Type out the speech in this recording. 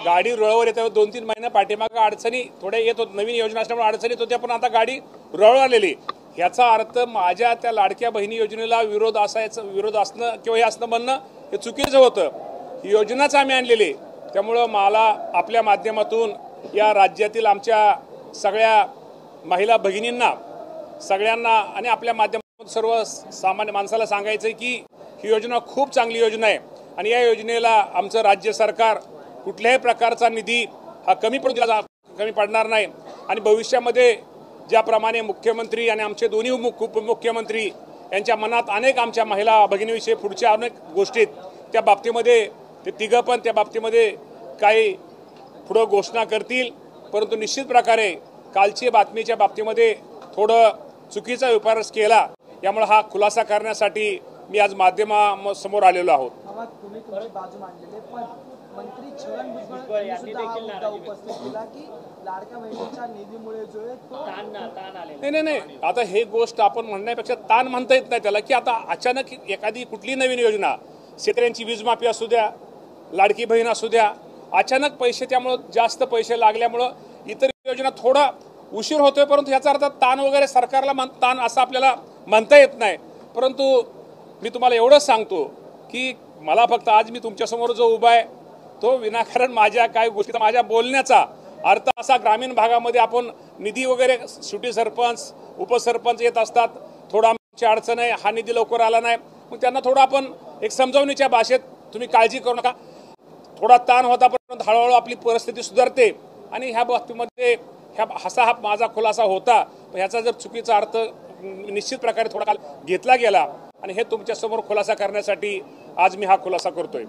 गाडी रुळावर येते 2-3 महिने पाठीमागे अडचणी थोड्या येत होत, नवीन योजना असल्यामुळे अडचणी येत होत्या, पण आता गाडी रुळावर आलेली। याचा अर्थ माझ्या त्या लाडक्या बहिणी योजनेला विरोध असणं किंवा हे असणं म्हणणं हे चुकीचं होतं। ही योजनाच आम्ही आणलेली, त्यामुळं मला आपल्या माध्यमातून या राज्यातील आमच्या सगळ्या महिला भगिनींना सगळ्यांना आणि आपल्या माध्यमातून सर्व सामान्य माणसाला सांगायचं आहे की ही योजना खूप चांगली योजना आहे आणि या योजनेला आमचं राज्य सरकार कुठल्याही प्रकारचा निधी हा कमी पडणार नाही आणि भविष्यामध्ये ज्याप्रमाणे मुख्यमंत्री आणि आमचे दोन्ही उपमुख्यमंत्री यांच्या मनात अनेक आमच्या महिला भगिनीविषयी पुढच्या अनेक गोष्टी त्या बाबतीमध्ये ते तिघं पण त्या बाबतीमध्ये काही पुढं घोषणा करतील, परंतु निश्चित प्रकारे कालची बातमीच्या बाबतीमध्ये थोडं चुकीचा विपर्यास केला, यामुळे हा खुलासा करण्यासाठी मी आज माध्यमासमोर आलेलो आहोत। बाजू मांडलेले पण मंत्री छगन भुजबळ यांनी सुद्धा हा मुद्दा उपस्थित केला की लाडक्या बहिणीच्या निधीमुळे जो आहे तो ताण आलेला नाही, आता हे गोष्ट आपण म्हणण्यापेक्षा ताण म्हणता येत नाही त्याला, की आता अचानक एखादी कुठली नवीन योजना, शेतकऱ्यांची वीज माफी असू द्या, लाडकी बहीण असू द्या, अचानक पैसे त्यामुळं जास्त पैसे लागल्यामुळं इतर योजना थोडा उशीर होतोय, परंतु याचा अर्थ ताण वगैरे सरकारला ताण असं आपल्याला म्हणता येत नाही। परंतु मी तुम्हाला एवढंच सांगतो की मला फक्त आज मी तुमच्यासमोर जो उभा आहे तो विनाकारण माझ्या काही गोष्टी माझ्या बोलण्याचा अर्थ असा, ग्रामीण भागामध्ये आपण निधी वगैरे सुटी सरपंच उपसरपंच येत असतात, थोडा आमची अडचण आहे, हा निधी लवकर आला नाही, मग त्यांना थोडं आपण एक समजावणीच्या भाषेत तुम्ही काळजी करू नका, थोडा ताण होता परंतु हळूहळू आपली परिस्थिती सुधारते आणि ह्या बाबतीमध्ये हा माझा खुलासा होता। ह्याचा जर चुकीचा अर्थ निश्चित प्रकारे थोडा काल घेतला गेला आणि हे तुमच्यासमोर खुलासा करण्यासाठी आज मी हा खुलासा करतोय।